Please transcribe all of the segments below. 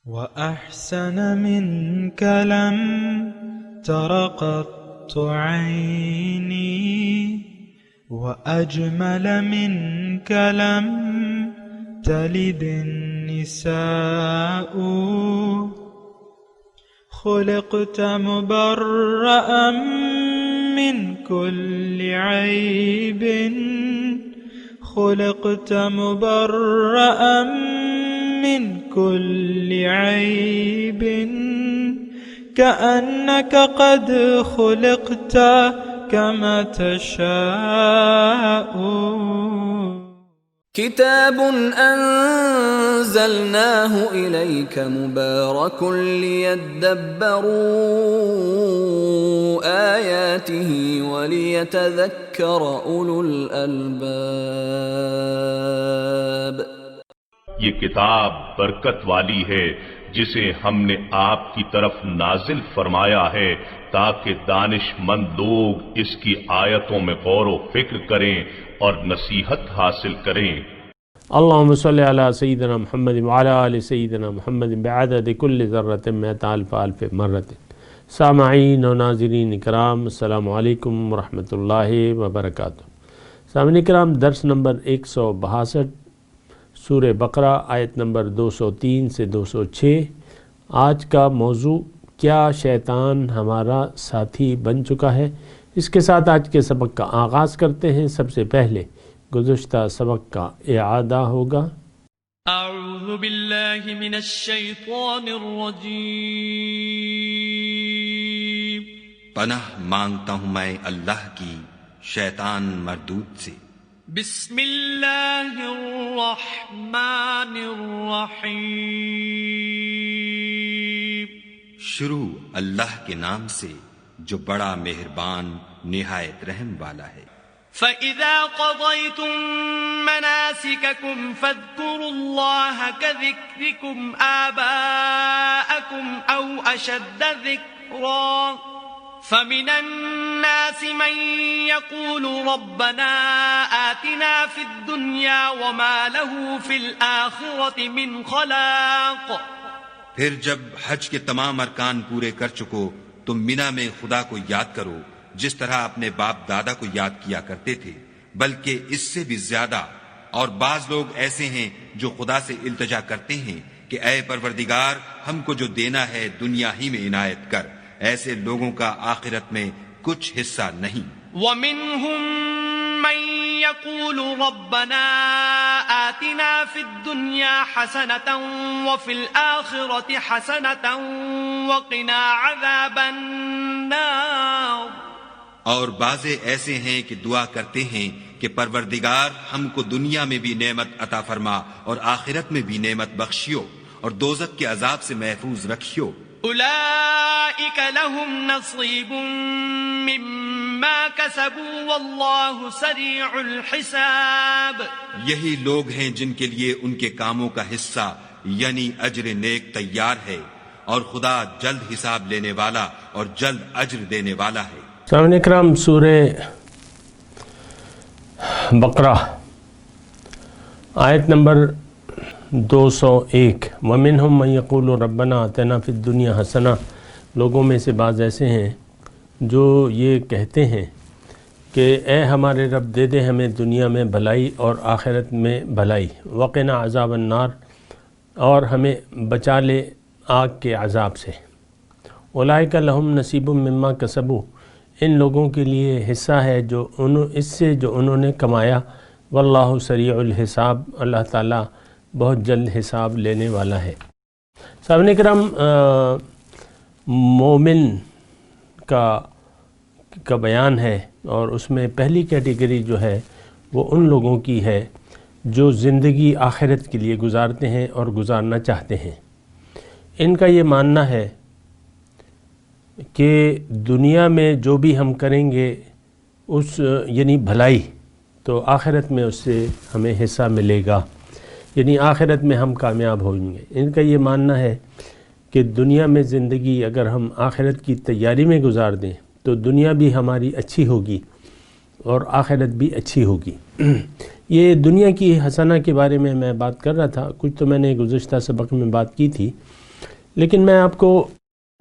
وأحسن منك لم تر قط عيني وأجمل منك لم تلد النساء خلقت مبرأ من كل عيب خلقت مبرأ من كل عيب كأنك قد خلقت كما تشاء كتاب أنزلناه إليك مبارك ليدبروا آياته وليتذكر أولو الألباب. یہ کتاب برکت والی ہے جسے ہم نے آپ کی طرف نازل فرمایا ہے تاکہ دانش مند لوگ اس کی آیتوں میں غور و فکر کریں اور نصیحت حاصل کریں. اللہم صلی علی سیدنا محمد وعلی آل سیدنا محمد بعدد کل ذرۃ مئۃ الف الف مرۃ. سامعین و ناظرین اکرام، السلام علیکم ورحمۃ اللہ وبرکاتہ. سامعین اکرام، درس نمبر 162، سورہ بقرہ، آیت نمبر 203 سے 206. آج کا موضوع کیا شیطان ہمارا ساتھی بن چکا ہے؟ اس کے ساتھ آج کے سبق کا آغاز کرتے ہیں. سب سے پہلے گزشتہ سبق کا اعادہ ہوگا. اعوذ باللہ من الشیطان الرجیم. پناہ مانگتا ہوں میں اللہ کی شیطان مردود سے. بسم اللہ الرحمن الرحیم. شروع اللہ کے نام سے جو بڑا مہربان نہایت رحم والا ہے. فَإِذَا قَضَيْتُم مَّنَاسِكَكُمْ فَاذْكُرُوا اللَّهَ كَذِكْرِكُمْ آبَاءَكُمْ أَوْ أَشَدَّ ذِكْرًا. فَمِنَ النَّاسِ مَن يَقُولُ رَبَّنَا آتِنَا فِي الدُّنْيَا وَمَا لَهُ فِي الْآخِرَةِ مِنْ خَلَاقٍ. پھر جب حج کے تمام ارکان پورے کر چکو تم مینا میں خدا کو یاد کرو جس طرح اپنے باپ دادا کو یاد کیا کرتے تھے، بلکہ اس سے بھی زیادہ. اور بعض لوگ ایسے ہیں جو خدا سے التجا کرتے ہیں کہ اے پروردگار ہم کو جو دینا ہے دنیا ہی میں عنایت کر. ایسے لوگوں کا آخرت میں کچھ حصہ نہیں. وَمِنْهُمْ مَن يَقُولُ رَبَّنَا آتِنَا فِي الدُّنْيَا حَسَنَةً وَفِي الْآخِرَةِ حَسَنَةً وَقِنَا عَذَابَ النَّارِ. اور بعضے ایسے ہیں کہ دعا کرتے ہیں کہ پروردگار ہم کو دنیا میں بھی نعمت عطا فرما اور آخرت میں بھی نعمت بخشیو اور دوزخ کے عذاب سے محفوظ رکھیو. اولئک لهم نصیب مما کسبوا واللہ سریع الحساب. یہی لوگ ہیں جن کے لیے ان کے کاموں کا حصہ یعنی اجر نیک تیار ہے، اور خدا جلد حساب لینے والا اور جلد اجر دینے والا ہے. سامعین اکرام، سورہ بقرہ آیت نمبر 201. وَمِنْهُمْ مَنْ يَقُولُ رَبَّنَا آتِنَا فِي الدُّنْيَا حَسَنَةً. لوگوں میں سے بعض ایسے ہیں جو یہ کہتے ہیں کہ اے ہمارے رب دے دے ہمیں دنیا میں بھلائی اور آخرت میں بھلائی. وَقِنَا عَذَابَ النَّارِ، اور ہمیں بچا لے آگ کے عذاب سے. اولئک لہم نصیب مما کسبوا، ان لوگوں کے لیے حصہ ہے جو اس سے جو انہوں نے کمایا. واللہ سریع الحساب، اللہ تعالیٰ بہت جلد حساب لینے والا ہے. سامعین اکرام، مومن کا بیان ہے، اور اس میں پہلی کیٹیگری جو ہے وہ ان لوگوں کی ہے جو زندگی آخرت کے لیے گزارتے ہیں اور گزارنا چاہتے ہیں. ان کا یہ ماننا ہے کہ دنیا میں جو بھی ہم کریں گے اس یعنی بھلائی، تو آخرت میں اس سے ہمیں حصہ ملے گا، یعنی آخرت میں ہم کامیاب ہوئیں گے. ان کا یہ ماننا ہے کہ دنیا میں زندگی اگر ہم آخرت کی تیاری میں گزار دیں تو دنیا بھی ہماری اچھی ہوگی اور آخرت بھی اچھی ہوگی. یہ دنیا کی حسنہ کے بارے میں بات کر رہا تھا. کچھ تو میں نے گزشتہ سبق میں بات کی تھی لیکن میں آپ کو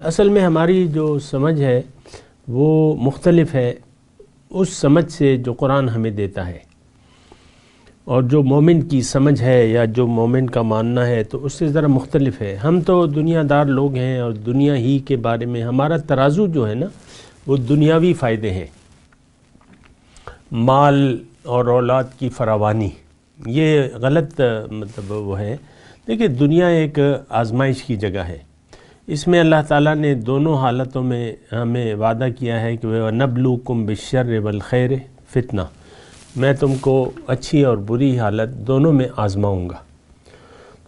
اصل میں ہماری جو سمجھ ہے وہ مختلف ہے اس سمجھ سے جو قرآن ہمیں دیتا ہے، اور جو مومن کی سمجھ ہے یا جو مومن کا ماننا ہے تو اس سے ذرا مختلف ہے۔ ہم تو دنیا دار لوگ ہیں اور دنیا ہی کے بارے میں ہمارا ترازو جو ہے نا وہ دنیاوی فائدے ہیں، مال اور اولاد کی فراوانی، یہ غلط مطلب وہ ہے۔ دیکھیں دنیا ایک آزمائش کی جگہ ہے، اس میں اللہ تعالیٰ نے دونوں حالتوں میں ہمیں وعدہ کیا ہے کہ وَنَبْلُوكُمْ بِالشَّرِّ وَالْخَيْرِ فتنہ، میں تم کو اچھی اور بری حالت دونوں میں آزماؤں گا۔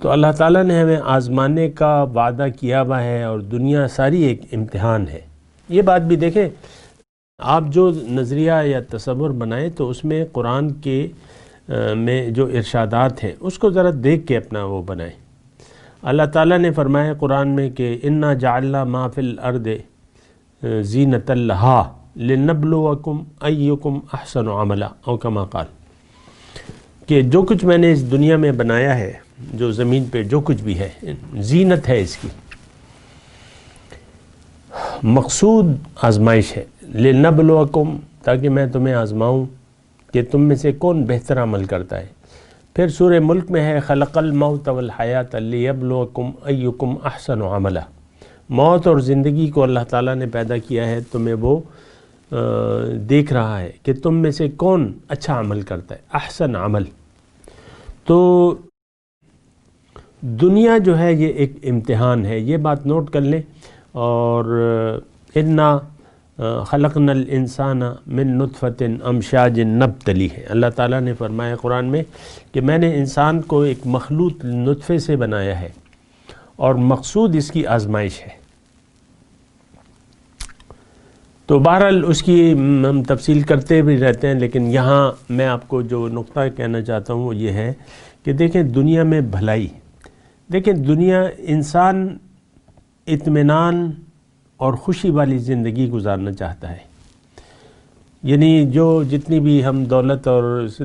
تو اللہ تعالیٰ نے ہمیں آزمانے کا وعدہ کیا ہوا ہے، اور دنیا ساری ایک امتحان ہے۔ یہ بات بھی دیکھیں، آپ جو نظریہ یا تصور بنائیں تو اس میں قرآن کے میں جو ارشادات ہیں اس کو ذرا دیکھ کے اپنا وہ بنائیں۔ اللہ تعالیٰ نے فرمایا قرآن میں کہ اِنَّا جَعَلْنَا مَا فِي الْأَرْضِ زِینَةً لَهَا لِنَبْلُوَکُمْ أَیُّکُمْ أَحْسَنُ عَمَلًا او کما قال، کہ جو کچھ میں نے اس دنیا میں بنایا ہے، جو زمین پہ جو کچھ بھی ہے زینت ہے، اس کی مقصود آزمائش ہے، لِنَبْلُوَکُمْ تاکہ میں تمہیں آزماؤں کہ تم میں سے کون بہتر عمل کرتا ہے۔ پھر سورہ ملک میں ہے خلق الموت والحیات لیبلوکم ایکم احسن عملا، موت اور زندگی کو اللہ تعالیٰ نے پیدا کیا ہے، تمہیں وہ دیکھ رہا ہے کہ تم میں سے کون اچھا عمل کرتا ہے، احسن عمل۔ تو دنیا جو ہے یہ ایک امتحان ہے، یہ بات نوٹ کر لیں۔ اور انا خلقنا الانسان من نطفۃ امشاج نبتلیہ، اللہ تعالیٰ نے فرمایا قرآن میں کہ میں نے انسان کو ایک مخلوط نطفے سے بنایا ہے، اور مقصود اس کی آزمائش ہے۔ تو بہرحال اس کی ہم تفصیل کرتے بھی رہتے ہیں، لیکن یہاں میں آپ کو جو نقطہ کہنا چاہتا ہوں وہ یہ ہے کہ دیکھیں دنیا میں بھلائی، دیکھیں دنیا انسان اطمینان اور خوشی والی زندگی گزارنا چاہتا ہے، یعنی جو جتنی بھی ہم دولت اور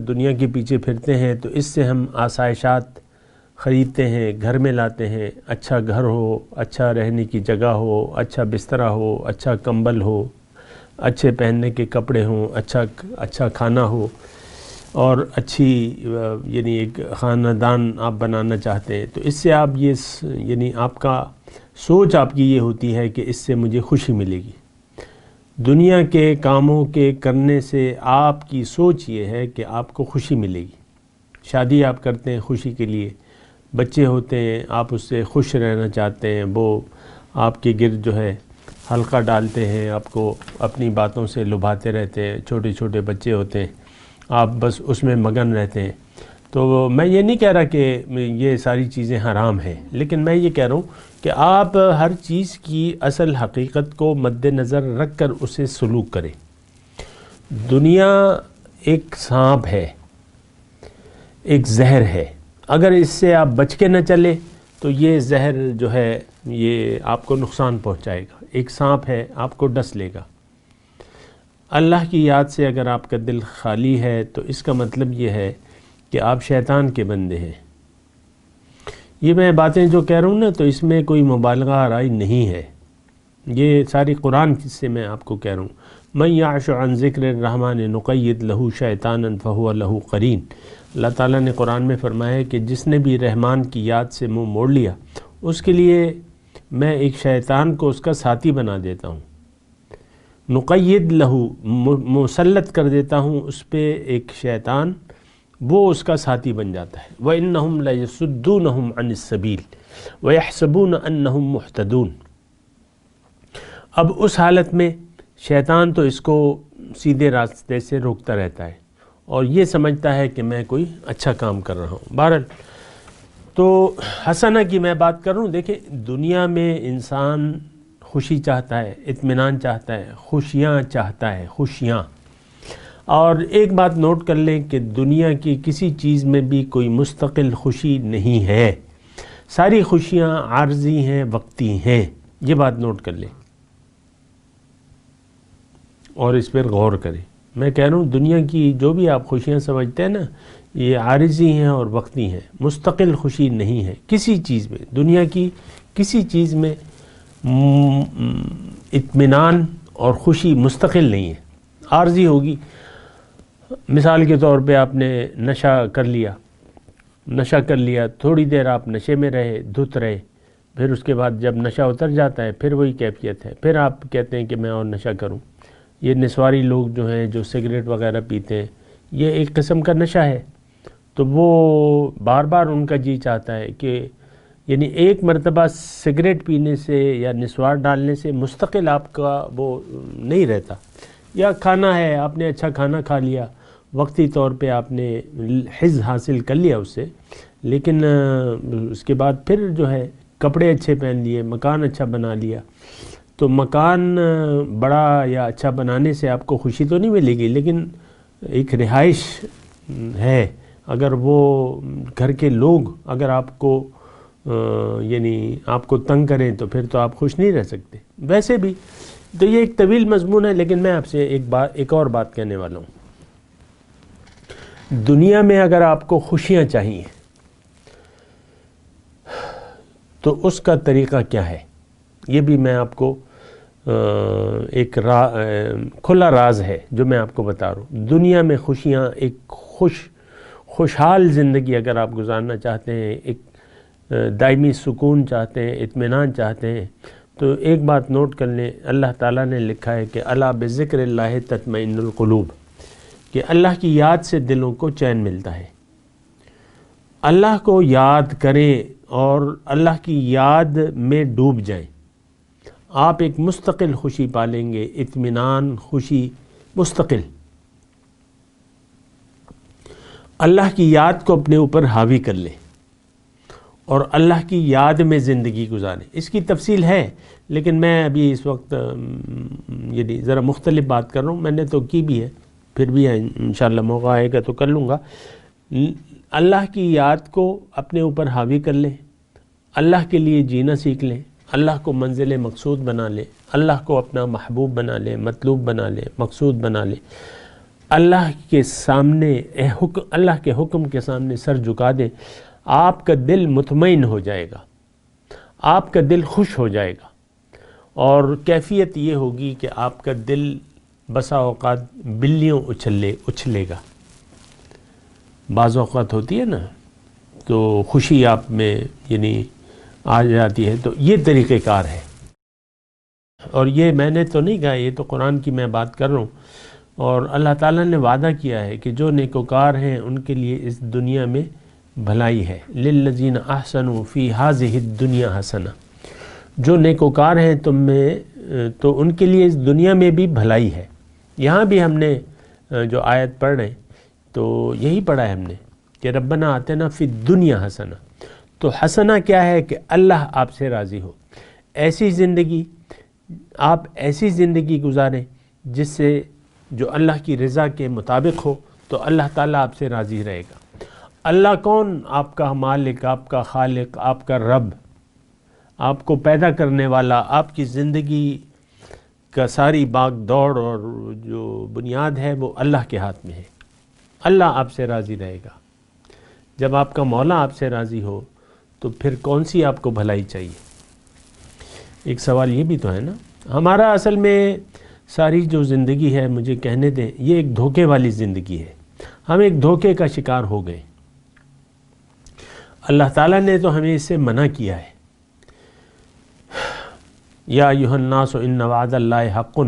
دنیا کے پیچھے پھرتے ہیں تو اس سے ہم آسائشات خریدتے ہیں، گھر میں لاتے ہیں، اچھا گھر ہو، اچھا رہنے کی جگہ ہو، اچھا بستر ہو، اچھا کمبل ہو، اچھے پہننے کے کپڑے ہوں، اچھا کھانا ہو، اور اچھی یعنی ایک خاندان آپ بنانا چاہتے ہیں۔ تو اس سے آپ یہ یعنی آپ کا سوچ آپ کی یہ ہوتی ہے کہ اس سے مجھے خوشی ملے گی۔ دنیا کے کاموں کے کرنے سے آپ کی سوچ یہ ہے کہ آپ کو خوشی ملے گی۔ شادی آپ کرتے ہیں خوشی کے لیے، بچے ہوتے ہیں آپ اس سے خوش رہنا چاہتے ہیں، وہ آپ کے گرد جو ہے حلقہ ڈالتے ہیں، آپ کو اپنی باتوں سے لبھاتے رہتے ہیں، چھوٹے چھوٹے بچے ہوتے ہیں، آپ بس اس میں مگن رہتے ہیں۔ تو میں یہ نہیں کہہ رہا کہ یہ ساری چیزیں حرام ہیں، لیکن میں یہ کہہ رہا ہوں کہ آپ ہر چیز کی اصل حقیقت کو مد نظر رکھ کر اسے سلوک کریں۔ دنیا ایک سانپ ہے، ایک زہر ہے، اگر اس سے آپ بچ کے نہ چلے تو یہ زہر جو ہے یہ آپ کو نقصان پہنچائے گا۔ ایک سانپ ہے، آپ کو ڈس لے گا۔ اللہ کی یاد سے اگر آپ کا دل خالی ہے تو اس کا مطلب یہ ہے کہ آپ شیطان کے بندے ہیں۔ یہ میں باتیں جو کہہ رہا ہوں نا تو اس میں کوئی مبالغہ آرائی نہیں ہے، یہ ساری قرآن سے میں آپ کو کہہ رہا ہوں۔ من یعش عن ذکر الرحمن نقید لہ شیطانا فہو لہ قرین، اللہ تعالیٰ نے قرآن میں فرمایا ہے کہ جس نے بھی رحمان کی یاد سے منہ موڑ لیا اس کے لیے میں ایک شیطان کو اس کا ساتھی بنا دیتا ہوں، نقید لہو مسلط کر دیتا ہوں اس پہ ایک شیطان، وہ اس کا ساتھی بن جاتا ہے۔ وَإِنَّهُمْ لَيَصُدُّونَهُمْ عَنِ السَّبِيلِ وَيَحْسَبُونَ أَنَّهُمْ مُهْتَدُونَ، اب اس حالت میں شیطان تو اس کو سیدھے راستے سے روکتا رہتا ہے اور یہ سمجھتا ہے کہ میں کوئی اچھا کام کر رہا ہوں۔ بہرحال تو حسنہ کی میں بات کر رہا ہوں، دیکھیں دنیا میں انسان خوشی چاہتا ہے، اطمینان چاہتا ہے، خوشیاں چاہتا ہے، خوشیاں۔ اور ایک بات نوٹ کر لیں کہ دنیا کی کسی چیز میں بھی کوئی مستقل خوشی نہیں ہے، ساری خوشیاں عارضی ہیں، وقتی ہیں، یہ بات نوٹ کر لیں اور اس پر غور کریں۔ میں کہہ رہا ہوں دنیا کی جو بھی آپ خوشیاں سمجھتے ہیں نا یہ عارضی ہیں اور وقتی ہیں، مستقل خوشی نہیں ہے کسی چیز میں، دنیا کی کسی چیز میں اطمینان اور خوشی مستقل نہیں ہے، عارضی ہوگی۔ مثال کے طور پہ آپ نے نشہ کر لیا، تھوڑی دیر آپ نشے میں رہے، دھت رہے، پھر اس کے بعد جب نشہ اتر جاتا ہے پھر وہی کیفیت ہے، پھر آپ کہتے ہیں کہ میں اور نشہ کروں۔ یہ نسواری لوگ جو ہیں جو سگریٹ وغیرہ پیتے ہیں، یہ ایک قسم کا نشہ ہے، تو وہ بار بار ان کا جی چاہتا ہے کہ یعنی ایک مرتبہ سگریٹ پینے سے یا نسوار ڈالنے سے مستقل آپ کا وہ نہیں رہتا۔ یا کھانا ہے، آپ نے اچھا کھانا کھا لیا، وقتی طور پہ آپ نے حظ حاصل کر لیا اس سے، لیکن اس کے بعد پھر جو ہے کپڑے اچھے پہن لیے، مکان اچھا بنا لیا، تو مکان بڑا یا اچھا بنانے سے آپ کو خوشی تو نہیں ملے گی، لیکن ایک رہائش ہے۔ اگر وہ گھر کے لوگ اگر آپ کو یعنی آپ کو تنگ کریں تو پھر تو آپ خوش نہیں رہ سکتے۔ ویسے بھی تو یہ ایک طویل مضمون ہے، لیکن میں آپ سے ایک اور بات کہنے والا ہوں۔ دنیا میں اگر آپ کو خوشیاں چاہیے تو اس کا طریقہ کیا ہے، یہ بھی میں آپ کو ایک کھلا راز ہے جو میں آپ کو بتا رہا ہوں۔ دنیا میں خوشیاں، ایک خوشحال زندگی اگر آپ گزارنا چاہتے ہیں، ایک دائمی سکون چاہتے ہیں، اطمینان چاہتے ہیں، تو ایک بات نوٹ کر لیں، اللہ تعالیٰ نے لکھا ہے کہ الا بذکر اللہ تطمئن القلوب، کہ اللہ کی یاد سے دلوں کو چین ملتا ہے۔ اللہ کو یاد کریں اور اللہ کی یاد میں ڈوب جائیں، آپ ایک مستقل خوشی پالیں گے، اطمینان، خوشی مستقل۔ اللہ کی یاد کو اپنے اوپر حاوی کر لیں اور اللہ کی یاد میں زندگی گزاریں۔ اس کی تفصیل ہے، لیکن میں ابھی اس وقت یعنی ذرا مختلف بات کر رہا ہوں، میں نے تو کی بھی ہے، پھر بھی انشاءاللہ موقع آئے گا تو کر لوں گا۔ اللہ کی یاد کو اپنے اوپر حاوی کر لیں، اللہ کے لیے جینا سیکھ لیں، اللہ کو منزل مقصود بنا لیں، اللہ کو اپنا محبوب بنا لیں، مطلوب بنا لیں، مقصود بنا لیں، اللہ کے سامنے اللہ کے حکم کے سامنے سر جھکا دیں، آپ کا دل مطمئن ہو جائے گا، آپ کا دل خوش ہو جائے گا، اور کیفیت یہ ہوگی کہ آپ کا دل بسا اوقات بلیوں اچھلے گا۔ بعض اوقات ہوتی ہے نا تو خوشی آپ میں یعنی آ جاتی ہے، تو یہ طریقہ کار ہے، اور یہ میں نے تو نہیں کہا، یہ تو قرآن کی میں بات کر رہا ہوں، اور اللہ تعالیٰ نے وعدہ کیا ہے کہ جو نیکوکار ہیں ان کے لیے اس دنیا میں بھلائی ہے، للذین احسنوا فی ہذہ الدنیا حسنہ، جو نیکوکار ہیں تم میں تو ان کے لیے اس دنیا میں بھی بھلائی ہے۔ یہاں بھی ہم نے جو آیت پڑھ رہے ہیں تو یہی پڑھا ہے ہم نے کہ ربنا آتنا فی الدنیا حسنہ، تو حسنہ کیا ہے کہ اللہ آپ سے راضی ہو، ایسی زندگی آپ ایسی زندگی گزاریں جس سے جو اللہ کی رضا کے مطابق ہو، تو اللہ تعالیٰ آپ سے راضی رہے گا۔ اللہ کون؟ آپ کا مالک، آپ کا خالق، آپ کا رب، آپ کو پیدا کرنے والا، آپ کی زندگی کا ساری باغ دوڑ اور جو بنیاد ہے وہ اللہ کے ہاتھ میں ہے۔ اللہ آپ سے راضی رہے گا۔ جب آپ کا مولا آپ سے راضی ہو تو پھر کون سی آپ کو بھلائی چاہیے؟ ایک سوال یہ بھی تو ہے نا، ہمارا اصل میں ساری جو زندگی ہے، مجھے کہنے دیں، یہ ایک دھوکے والی زندگی ہے، ہم ایک دھوکے کا شکار ہو گئے۔ اللہ تعالیٰ نے تو ہمیں اس سے منع کیا ہے، یا ایھا الناس ان وعد اللہ حق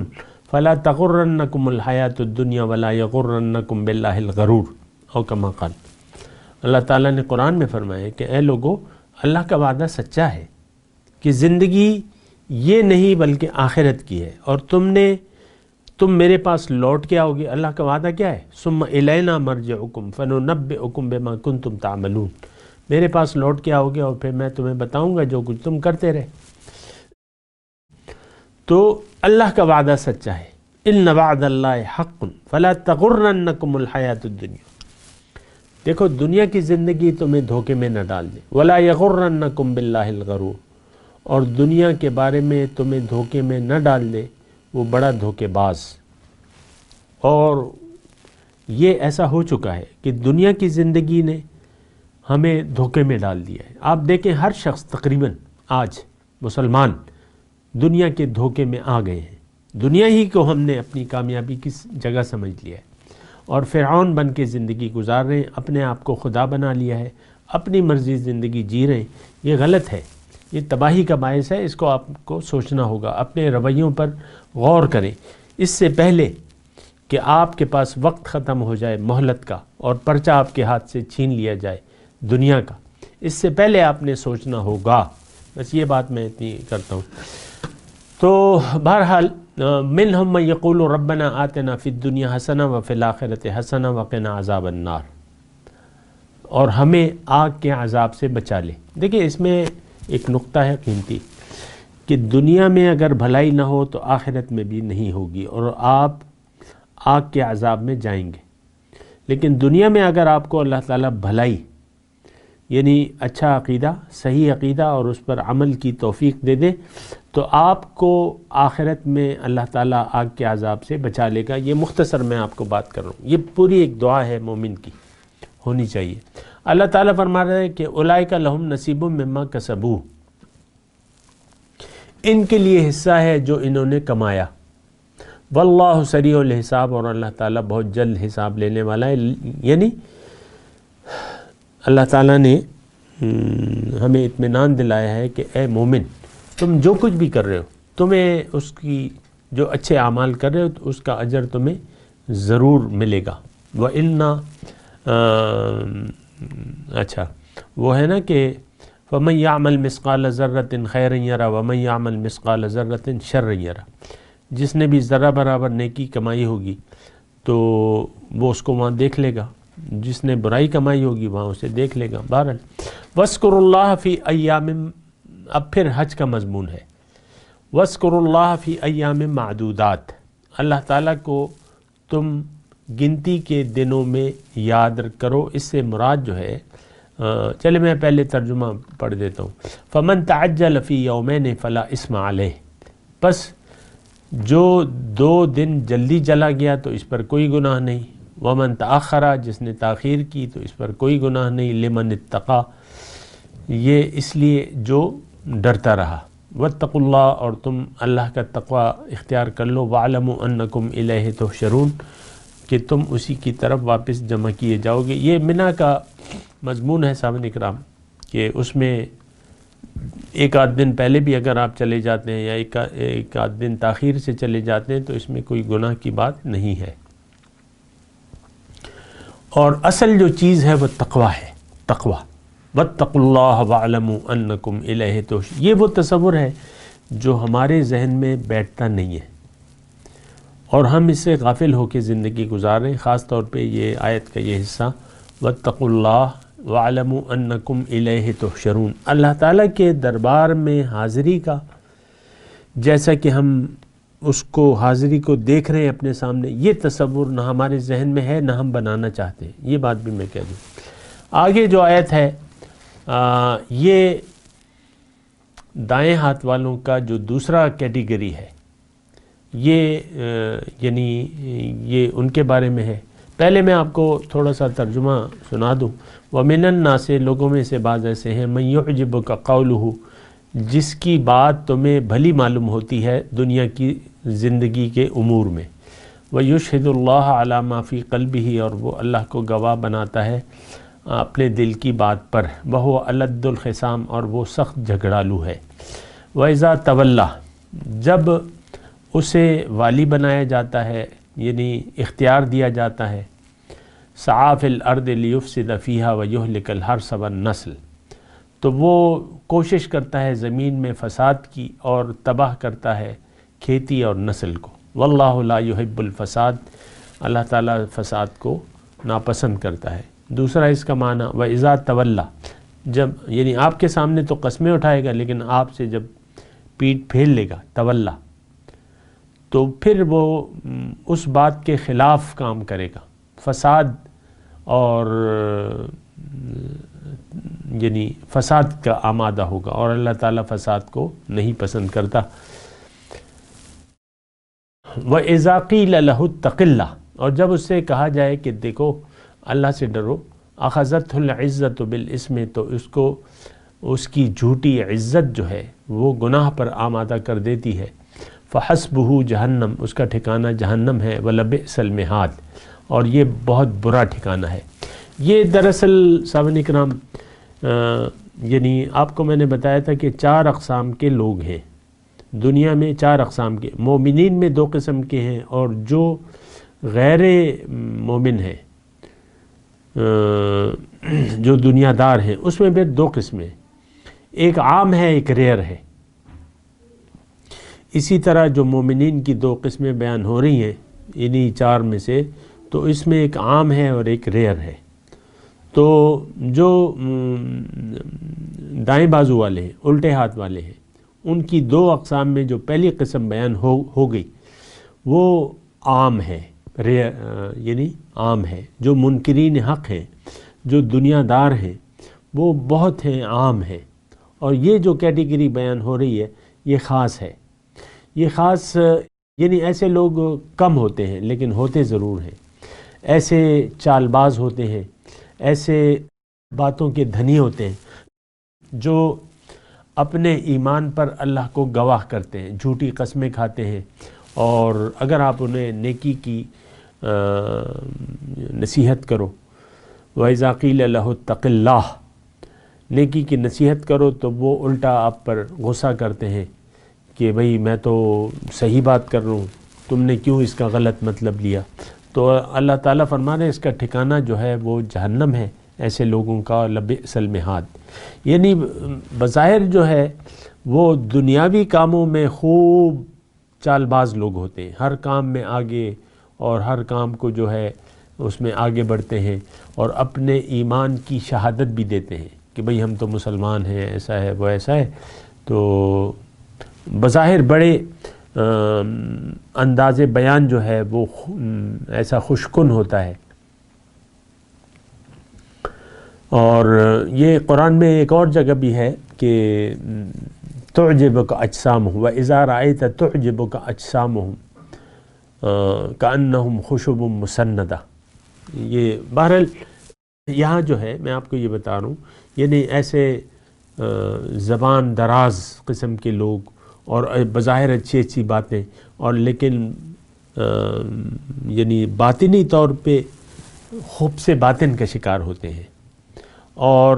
فلا تغرنکم الحیاۃ الدنیا ولا یغرنکم باللہ الغرور، او کما قال۔ اللہ تعالیٰ نے قرآن میں فرمایا کہ اے لوگو، اللہ کا وعدہ سچا ہے کہ زندگی یہ نہیں بلکہ آخرت کی ہے، اور تم میرے پاس لوٹ کے آؤ گے۔ اللہ کا وعدہ کیا ہے؟ ثم الینا مرجعکم فننبئکم بما کنتم تعملون، میرے پاس لوٹ کے آؤ گے اور پھر میں تمہیں بتاؤں گا جو کچھ تم کرتے رہے۔ تو اللہ کا وعدہ سچا ہے، ان وعد اللہ حق فلا تغرنکم الحیاۃ الدنیا۔ دیکھو، دنیا کی زندگی تمہیں دھوکے میں نہ ڈال دے، ولا یغرنکم باللہ الغرور، اور دنیا کے بارے میں تمہیں دھوکے میں نہ ڈال دے وہ بڑا دھوکے باز۔ اور یہ ایسا ہو چکا ہے کہ دنیا کی زندگی نے ہمیں دھوکے میں ڈال دیا ہے۔ آپ دیکھیں، ہر شخص تقریباً آج مسلمان دنیا کے دھوکے میں آ گئے ہیں، دنیا ہی کو ہم نے اپنی کامیابی کی جگہ سمجھ لیا ہے اور فرعون بن کے زندگی گزار رہے ہیں، اپنے آپ کو خدا بنا لیا ہے، اپنی مرضی زندگی جی رہے ہیں۔ یہ غلط ہے، یہ تباہی کا باعث ہے، اس کو آپ کو سوچنا ہوگا، اپنے رویوں پر غور کریں اس سے پہلے کہ آپ کے پاس وقت ختم ہو جائے مہلت کا اور پرچہ آپ کے ہاتھ سے چھین لیا جائے دنیا کا، اس سے پہلے آپ نے سوچنا ہوگا۔ بس یہ بات میں اتنی کرتا ہوں۔ تو بہرحال منہم من یقول ربنا آتنا فی الدنیا حسنہ وفی الآخرۃ حسنہ وقنا عذاب النار، اور ہمیں آگ کے عذاب سے بچا لے۔ دیکھیں اس میں ایک نقطہ ہے قیمتی کہ دنیا میں اگر بھلائی نہ ہو تو آخرت میں بھی نہیں ہوگی اور آپ آگ کے عذاب میں جائیں گے، لیکن دنیا میں اگر آپ کو اللہ تعالیٰ بھلائی یعنی اچھا عقیدہ، صحیح عقیدہ اور اس پر عمل کی توفیق دے دے تو آپ کو آخرت میں اللہ تعالیٰ آگ کے عذاب سے بچا لے گا۔ یہ مختصر میں آپ کو بات کر رہا ہوں، یہ پوری ایک دعا ہے مومن کی، ہونی چاہیے۔ اللہ تعالیٰ فرما رہا ہے کہ اولئک لہم نصیب مما کسبوا، ان کے لیے حصہ ہے جو انہوں نے کمایا، واللہ سریع الحساب، اور اللہ تعالیٰ بہت جلد حساب لینے والا ہے۔ یعنی اللہ تعالیٰ نے ہمیں اطمینان دلایا ہے کہ اے مومن تم جو کچھ بھی کر رہے ہو، تمہیں اس کی جو اچھے اعمال کر رہے ہو تو اس کا اجر تمہیں ضرور ملے گا۔ وَإِنَّا اچھا وہ ہے نا کہ فَمَن يَعْمَلْ مِثْقَالَ ذَرَّةٍ خَيْرًا يَرَهُ وَمَن يَعْمَلْ مِثْقَالَ ذَرَّةٍ شَرًّا يَرَهُ، جس نے بھی ذرہ برابر نیکی کمائی ہوگی تو وہ اس کو وہاں دیکھ لے گا، جس نے برائی کمائی ہوگی وہاں اسے دیکھ لے گا۔ بہرحال وَاذْكُرُوا اللَّهَ فِي أَيَّامٍ، اب پھر حج کا مضمون ہے، وَاذْكُرُوا اللَّهَ فِي أَيَّامٍ مَعْدُودَاتٍ، اللہ تعالیٰ کو تم گنتی کے دنوں میں یاد کرو۔ اس سے مراد جو ہے چلے میں پہلے ترجمہ پڑھ دیتا ہوں۔ فَمَن تَعَجَّلَ فِي يَوْمَيْنِ فَلَا إِثْمَ عَلَيْهِ، پس جو 2 دن جلدی چلا گیا تو اس پر کوئی گناہ نہیں، وَمَن تَأَخَّرَ، جس نے تاخیر کی تو اس پر کوئی گناہ نہیں، لِمَنِ اتَّقَى، یہ اس لیے جو ڈرتا رہا، وَاتَّقُوا اللَّهَ، اور تم اللہ کا تقوی اختیار کر لو، وَاعْلَمُوا أَنَّكُمْ إِلَيْهِ تُحْشَرُونَ، کہ تم اسی کی طرف واپس جمع کیے جاؤ گے۔ یہ منی کا مضمون ہے سامعین اکرام، کہ اس میں ایک آدھ دن پہلے بھی اگر آپ چلے جاتے ہیں یا ایک آدھ دن تاخیر سے چلے جاتے ہیں تو اس میں کوئی گناہ کی بات نہیں ہے، اور اصل جو چیز ہے وہ تقوی ہے، تقوی۔ وَاتَّقُوا اللَّهَ وَاعْلَمُوا أَنَّكُمْ إِلَيْهِ تُحْشَرُونَ، یہ وہ تصور ہے جو ہمارے ذہن میں بیٹھتا نہیں ہے اور ہم اس سے غافل ہو کے زندگی گزار رہے ہیں، خاص طور پہ یہ آیت کا یہ حصہ وَاتَّقُوا اللَّهَ وَاعْلَمُوا أَنَّكُمْ إِلَيْهِ تُحْشَرُونَ، اللہ تعالیٰ کے دربار میں حاضری کا، جیسا کہ ہم اس کو حاضری کو دیکھ رہے ہیں اپنے سامنے، یہ تصور نہ ہمارے ذہن میں ہے نہ ہم بنانا چاہتے ہیں۔ یہ بات بھی میں کہہ دوں۔ آگے جو آیت ہے یہ دائیں ہاتھ والوں کا جو دوسرا کیٹیگری ہے، یہ یعنی یہ ان کے بارے میں ہے۔ پہلے میں آپ کو تھوڑا سا ترجمہ سنا دوں۔ وَمِنَ النَّاسِ، لوگوں میں سے بعض ایسے ہیں، مَن يُعْجِبُكَ قَوْلُهُ، جس کی بات تمہیں بھلی معلوم ہوتی ہے دنیا کی زندگی کے امور میں، وَيُشْهِدُ اللَّهَ عَلَى مَا فِي قَلْبِهِ، اور وہ اللہ کو گواہ بناتا ہے اپنے دل کی بات پر، وَهُوَ أَلَدُّ الْخِصَامِ، اور وہ سخت جھگڑالو ہے۔ وَإِذَا تَوَلَّى، جب اسے والی بنایا جاتا ہے یعنی اختیار دیا جاتا ہے، سعى فی الارض لیفسد فیہا ویہلک الحرث والنسل، تو وہ کوشش کرتا ہے زمین میں فساد کی اور تباہ کرتا ہے کھیتی اور نسل کو۔ واللہ لا یحب الفساد، اللہ تعالیٰ فساد کو ناپسند کرتا ہے۔ دوسرا اس کا معنی وَإِذَا تَوَلَّى، جب یعنی آپ کے سامنے تو قسمیں اٹھائے گا لیکن آپ سے جب پیٹ پھیر لے گا، تولا، تو پھر وہ اس بات کے خلاف کام کرے گا، فساد اور یعنی فساد کا آمادہ ہوگا، اور اللہ تعالیٰ فساد کو نہیں پسند کرتا۔ وَإِذَا قِيلَ لَهُ اتَّقِ اللَّهَ، اور جب اس سے کہا جائے کہ دیکھو اللہ سے ڈرو، أَخَذَتْهُ الْعِزَّةُ بِالْإِثْمِ، تو اس کو اس کی جھوٹی عزت جو ہے وہ گناہ پر آمادہ کر دیتی ہے۔ فحسبہ جہنم، اس کا ٹھکانہ جہنم ہے، ولبئس المہاد، اور یہ بہت برا ٹھکانہ ہے۔ یہ دراصل سامعین کرام یعنی آپ کو میں نے بتایا تھا کہ 4 اقسام کے لوگ ہیں دنیا میں، 4 اقسام کے۔ مومنین میں 2 قسم کے ہیں، اور جو غیر مومن ہیں جو دنیا دار ہیں اس میں بھی 2 قسمیں، ایک عام ہے ایک ریئر ہے۔ اسی طرح جو مومنین کی 2 قسمیں بیان ہو رہی ہیں انہی 4 میں سے، تو اس میں ایک عام ہے اور ایک ریئر ہے۔ تو جو دائیں بازو والے ہیں، الٹے ہاتھ والے ہیں، ان کی 2 اقسام میں جو پہلی قسم بیان ہو گئی وہ عام ہے، یعنی عام ہے۔ جو منکرین حق ہیں، جو دنیا دار ہیں، وہ بہت ہیں، عام ہیں۔ اور یہ جو کیٹیگری بیان ہو رہی ہے یہ خاص ہے۔ یہ خاص یعنی ایسے لوگ کم ہوتے ہیں لیکن ہوتے ضرور ہیں، ایسے چال باز ہوتے ہیں، ایسے باتوں کے دھنی ہوتے ہیں جو اپنے ایمان پر اللہ کو گواہ کرتے ہیں، جھوٹی قسمیں کھاتے ہیں، اور اگر آپ انہیں نیکی کی نصیحت کرو، وَإِذَا قِيلَ لَهُ اتَّقِ اللَّهَ، نیکی کی نصیحت کرو تو وہ الٹا آپ پر غصہ کرتے ہیں کہ بھئی میں تو صحیح بات کر رہا ہوں، تم نے کیوں اس کا غلط مطلب لیا؟ تو اللہ تعالیٰ فرما رہے ہیں اس کا ٹھکانہ جو ہے وہ جہنم ہے، ایسے لوگوں کا، لبئس المہاد۔ یعنی بظاہر جو ہے وہ دنیاوی کاموں میں خوب چال باز لوگ ہوتے ہیں، ہر کام میں آگے، اور ہر کام کو جو ہے اس میں آگے بڑھتے ہیں، اور اپنے ایمان کی شہادت بھی دیتے ہیں کہ بھئی ہم تو مسلمان ہیں، ایسا ہے وہ ایسا ہے۔ تو بظاہر بڑے انداز بیان جو ہے وہ ایسا خوشکن ہوتا ہے۔ اور یہ قرآن میں ایک اور جگہ بھی ہے کہ تعجبک اجسامہم وَإِذَا رَأَيْتَ تعجبک اجسامہم کأنہم خشب مسندہ۔ یہ بہرحال یہاں جو ہے میں آپ کو یہ بتا رہا ہوں، یعنی ایسے زبان دراز قسم کے لوگ، اور بظاہر اچھی اچھی باتیں، اور لیکن یعنی باطنی طور پہ خوب سے باطن کا شکار ہوتے ہیں، اور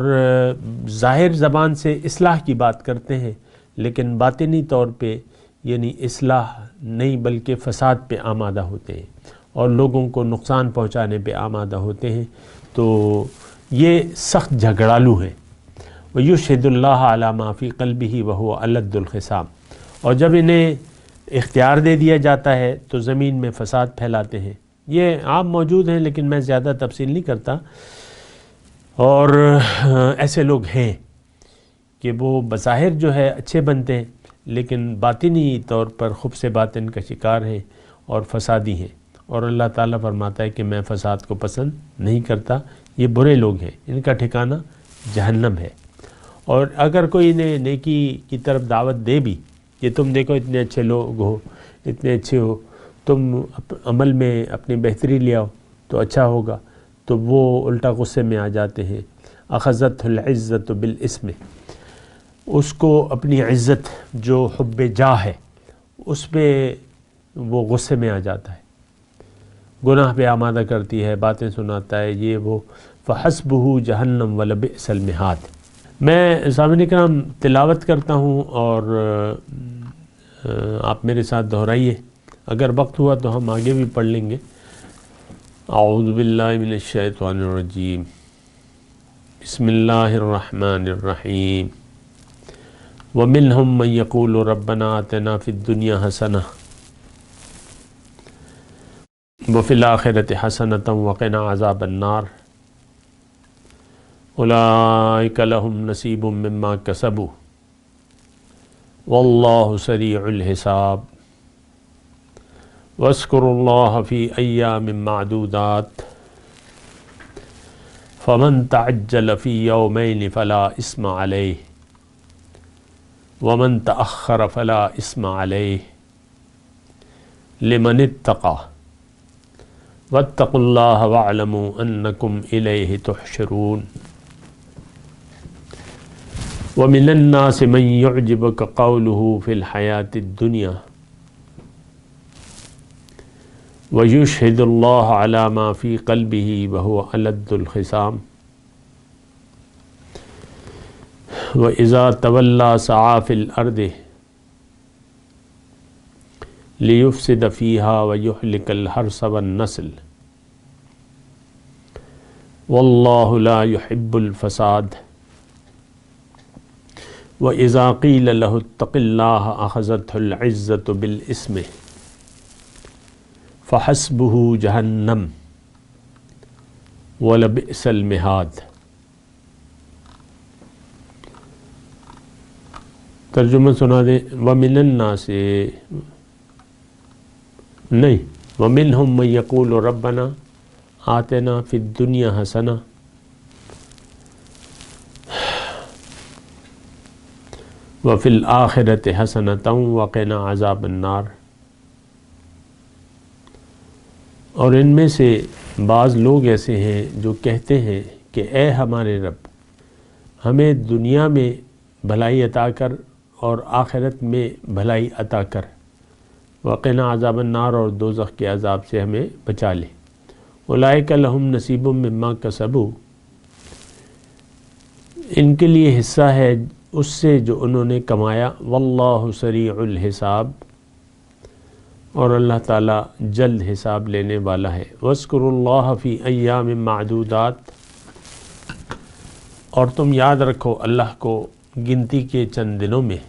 ظاہر زبان سے اصلاح کی بات کرتے ہیں لیکن باطنی طور پہ یعنی اصلاح نہیں بلکہ فساد پہ آمادہ ہوتے ہیں، اور لوگوں کو نقصان پہنچانے پہ آمادہ ہوتے ہیں۔ تو یہ سخت جھگڑالو ہیں۔ وَيُشْهِدُ اللَّهَ عَلَى مَا فِي قَلْبِهِ وَهُوَ أَلَدُّ الْخِصَامِ، اور جب انہیں اختیار دے دیا جاتا ہے تو زمین میں فساد پھیلاتے ہیں۔ یہ عام موجود ہیں لیکن میں زیادہ تفصیل نہیں کرتا۔ اور ایسے لوگ ہیں کہ وہ بظاہر جو ہے اچھے بنتے ہیں لیکن باطنی طور پر خوب سے باطن کا شکار ہیں اور فسادی ہیں، اور اللہ تعالیٰ فرماتا ہے کہ میں فساد کو پسند نہیں کرتا۔ یہ برے لوگ ہیں، ان کا ٹھکانہ جہنم ہے۔ اور اگر کوئی انہیں نیکی کی طرف دعوت دے بھی کہ تم دیکھو اتنے اچھے لوگ ہو، اتنے اچھے ہو، تم عمل میں اپنی بہتری لے آؤ تو اچھا ہوگا، تو وہ الٹا غصے میں آ جاتے ہیں۔ اخذت العزت بالاسم، اس کو اپنی عزت جو حب جاہ ہے اس پہ وہ غصے میں آ جاتا ہے، گناہ پہ آمادہ کرتی ہے، باتیں سناتا ہے، یہ وہ۔ فحسبہ جہنم ولبئس المہاد۔ میں سامعین کرام تلاوت کرتا ہوں اور آپ میرے ساتھ دہرائیے، اگر وقت ہوا تو ہم آگے بھی پڑھ لیں گے۔ اعوذ باللہ من الشیطان الرجیم، بسم اللہ الرحمن الرحیم۔ وَمِنْهُمْ مَنْ يَقُولُ رَبَّنَا آتِنَا فِي الدُّنْيَا حَسَنَةً وَفِي الْآخِرَةِ حَسَنَةً وَقِنَا عَذَابَ النَّارِ أُولَئِكَ لَهُمْ نَصِيبٌ مِّمَّا كَسَبُوا وَاللَّهُ سَرِيعُ الْحِسَابِ وَاذْكُرُوا اللَّهَ فِي أَيَّامٍ مَّعْدُودَاتٍ فَمَن تَعَجَّلَ فِي يَوْمَيْنِ فَلَا إِثْمَ عَلَيْهِ وَمَن تَأَخَّرَ فَلَا إِثْمَ عَلَيْهِ لِمَنِ اتَّقَى وَاتَّقُوا اللَّهَ وَاعْلَمُوا أَنَّكُمْ إِلَيْهِ تُحْشَرُونَ۔ وَمِنَ النَّاسِ مَن يُعْجِبُكَ قَوْلُهُ فِي الْحَيَاةِ الدُّنْيَا وَيُشْهِدُ اللَّهَ عَلَى مَا فِي قَلْبِهِ وَهُوَ أَلَدُّ الْخِصَامِ وَإِذَا تَوَلَّى سَعَى فِي الْأَرْضِ لِيُفْسِدَ فِيهَا وَيُهْلِكَ الْحَرْثَ وَالنَّسْلَ وَاللَّهُ لَا يُحِبُّ الْفَسَادَ وَإِذَا قِيلَ لَهُ اتَّقِ اللَّهَ أَخَذَتْهُ الْعِزَّةُ بِالْإِثْمِ فَحَسْبُهُ جَهَنَّمُ وَلَبِئْسَ الْمِهَادُ۔ ترجمہ سنا دیں۔ وَمِنَ النَّاسِ نہیں، وَمِنْهُمْ مَن يَقُولُ رَبَّنَا آتِنَا فِي الدُّنْيَا حَسَنَةً وَفِي الْآخِرَةِ حَسَنَةً وَقِنَا عَذَابَ النَّارِ۔ اور ان میں سے بعض لوگ ایسے ہیں جو کہتے ہیں کہ اے ہمارے رب، ہمیں دنیا میں بھلائی عطا کر اور آخرت میں بھلائی عطا کر، وقنا عذاب النار، اور دوزخ کے عذاب سے ہمیں بچا لے۔ اولئک لہم نصیب مما کسبوا، ان کے لیے حصہ ہے اس سے جو انہوں نے کمایا، واللہ سریع الحساب، اور اللہ تعالیٰ جلد حساب لینے والا ہے۔ وَاذْكُرُوا اللَّهَ فِي أَيَّامٍ مَّعْدُودَاتٍ، اور تم یاد رکھو اللہ کو گنتی کے چند دنوں میں۔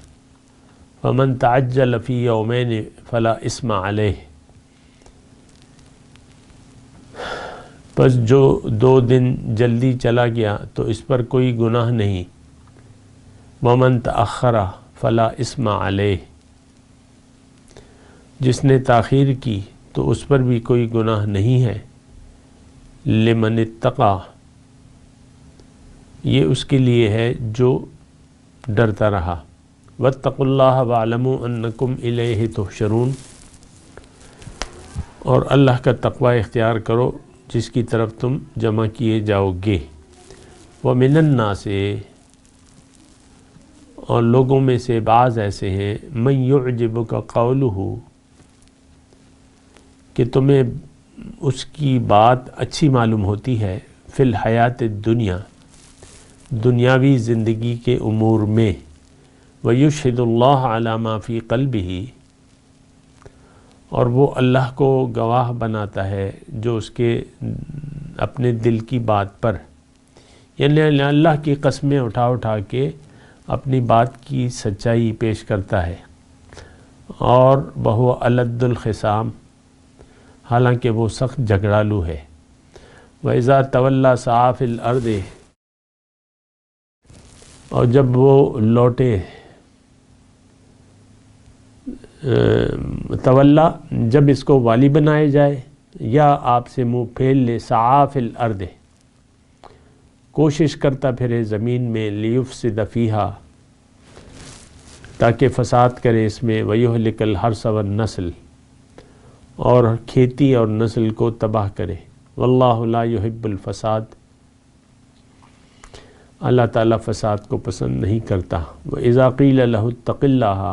فَمَن تَعَجَّلَ فِي يَوْمَيْنِ فَلَا إِثْمَ عَلَيْهِ، پس جو 2 دن جلدی چلا گیا تو اس پر کوئی گناہ نہیں۔ وَمَن تَأَخَّرَ فَلَا إِثْمَ عَلَيْهِ، جس نے تاخیر کی تو اس پر بھی کوئی گناہ نہیں ہے۔ لمن اتقى، یہ اس کے لیے ہے جو ڈرتا رہا۔ واتقوا اللہ واعلموا انکم الیہ تحشرون، اور اللہ کا تقوی اختیار کرو جس کی طرف تم جمع کیے جاؤ گے۔ ومن الناس، اور لوگوں میں سے بعض ایسے ہیں، من یعجبک قولہ، کہ تمہیں اس کی بات اچھی معلوم ہوتی ہے، فی الحیات الدنیا، دنیاوی زندگی کے امور میں، ویشہد اللہ علی ما فی قلبہ، اور وہ اللہ کو گواہ بناتا ہے جو اس کے اپنے دل کی بات پر، یعنی اللہ کی قسمیں اٹھا اٹھا کے اپنی بات کی سچائی پیش کرتا ہے، اور وہ الد الخصام، حالانکہ وہ سخت جھگڑالو ہے۔ وَإِذَا تَوَلَّى سَعَى فِي الْأَرْضِ، اور جب وہ لوٹے، تولا جب اس کو والی بنائے جائے یا آپ سے منہ پھیل لے، سعی فی الارض، کوشش کرتا پھرے زمین میں، لیفسد فیہا، تاکہ فساد کرے اس میں، ویہلک الحرث والنسل، اور کھیتی اور نسل کو تباہ کرے۔ واللہ لا یحب الفساد، اللہ تعالیٰ فساد کو پسند نہیں کرتا۔ وَإِذَا قِيلَ لَهُ اتَّقِ اللَّهَ،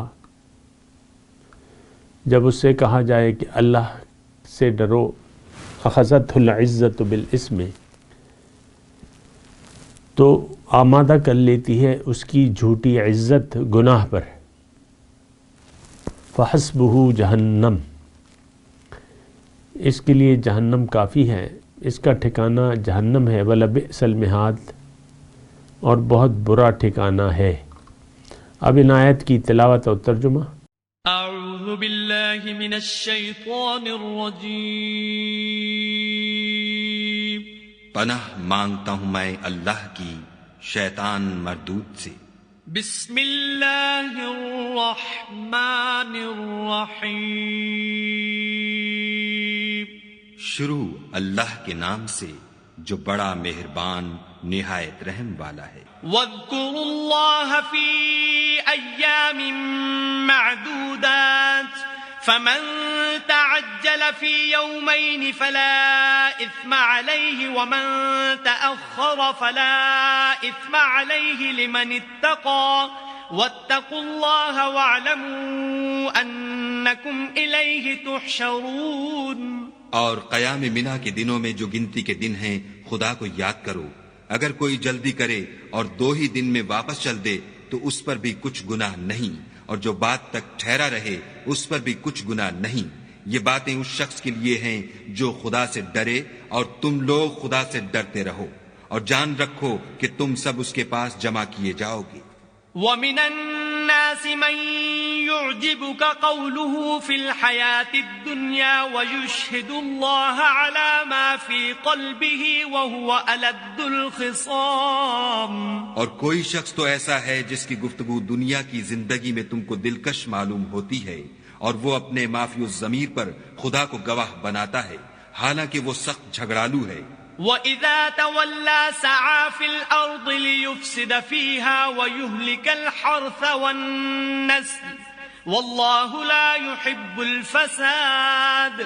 جب اس سے کہا جائے کہ اللہ سے ڈرو، أَخَذَتْهُ الْعِزَّةُ بِالْإِثْمِ، تو آمادہ کر لیتی ہے اس کی جھوٹی عزت گناہ پر۔ فَحَسْبُهُ جَهَنَّمُ، اس کے لیے جہنم کافی ہے، اس کا ٹھکانہ جہنم ہے۔ وَلَبِئْسَ الْمِہَادُ، اور بہت برا ٹھکانہ ہے۔ اب ان آیت کی تلاوت اور ترجمہ۔ اعوذ باللہ من الشیطان الرجیم، پناہ مانگتا ہوں میں اللہ کی شیطان مردود سے۔ بسم اللہ الرحمن الرحیم، شروع اللہ کے نام سے جو بڑا مہربان نہایت رحم والا ہے۔ واذکروا اللہ فی ایام معدودات، فمن تعجل تعجل في يومين فلا إثم عليه ومن تأخر فلا إثم عليه لمن اتقى واتقوا الله واعلموا أنكم إليه تحشرون۔ اور قیام منا کے دنوں میں جو گنتی کے دن ہیں خدا کو یاد کرو۔ اگر کوئی جلدی کرے اور 2 ہی دن میں واپس چل دے تو اس پر بھی کچھ گناہ نہیں، اور جو بات تک ٹھہرا رہے اس پر بھی کچھ گناہ نہیں۔ یہ باتیں اس شخص کے لیے ہیں جو خدا سے ڈرے، اور تم لوگ خدا سے ڈرتے رہو، اور جان رکھو کہ تم سب اس کے پاس جمع کیے جاؤ گے۔ وَمِنَ النَّاسِ مَن يُعْجِبُكَ قَوْلُهُ فِي الْحَيَاةِ الدُّنْيَا وَيُشْهِدُ اللَّهَ عَلَى مَا فِي قَلْبِهِ وَهُوَ أَلَدُّ الْخِصَامِ۔ اور کوئی شخص تو ایسا ہے جس کی گفتگو دنیا کی زندگی میں تم کو دلکش معلوم ہوتی ہے، اور وہ اپنے معافی الضمیر پر خدا کو گواہ بناتا ہے، حالانکہ وہ سخت جھگڑالو ہے۔ وَإِذَا تَوَلَّى سَعَى فِي الْأَرْضِ لِيُفْسِدَ فِيهَا وَيُهْلِكَ الْحَرْثَ وَالنَّسْلَ وَاللَّهُ لَا يُحِبُّ الْفَسَادَ۔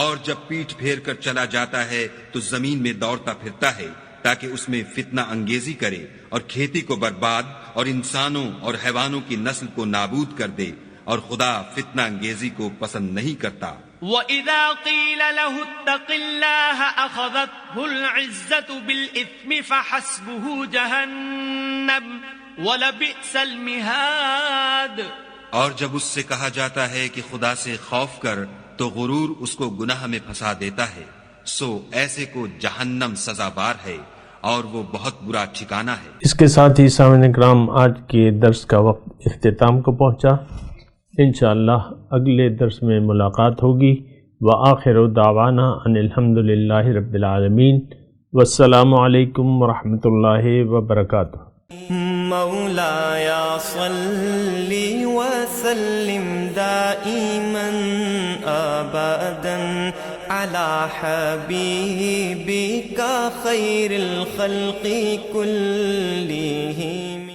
اور جب پیٹھ پھیر کر چلا جاتا ہے تو زمین میں دوڑتا پھرتا ہے تاکہ اس میں فتنہ انگیزی کرے اور کھیتی کو برباد اور انسانوں اور حیوانوں کی نسل کو نابود کر دے، اور خدا فتنہ انگیزی کو پسند نہیں کرتا۔ وَإِذَا قِيلَ لَهُ اتَّقِ اللَّهَ أَخَذَتْهُ الْعِزَّةُ بِالْإِثْمِ فَحَسْبُهُ جَهَنَّمُ وَلَبِئْسَ الْمِهَادُ۔ اور جب اس سے کہا جاتا ہے کہ خدا سے خوف کر تو غرور اس کو گناہ میں پھنسا دیتا ہے، سو ایسے کو جہنم سزاوار ہے، اور وہ بہت برا ٹھکانہ ہے۔ اس کے ساتھ ہی سامعین کرام آج کے درس کا وقت اختتام کو پہنچا۔ انشاءاللہ اگلے درس میں ملاقات ہوگی۔ وآخر دعوانا ان الحمدللہ رب العالمین، والسلام علیکم ورحمۃ اللہ وبرکاتہ۔ مولایا صلی وسلم دائما ابدا علی حبیبک خیر الخلق کلہم۔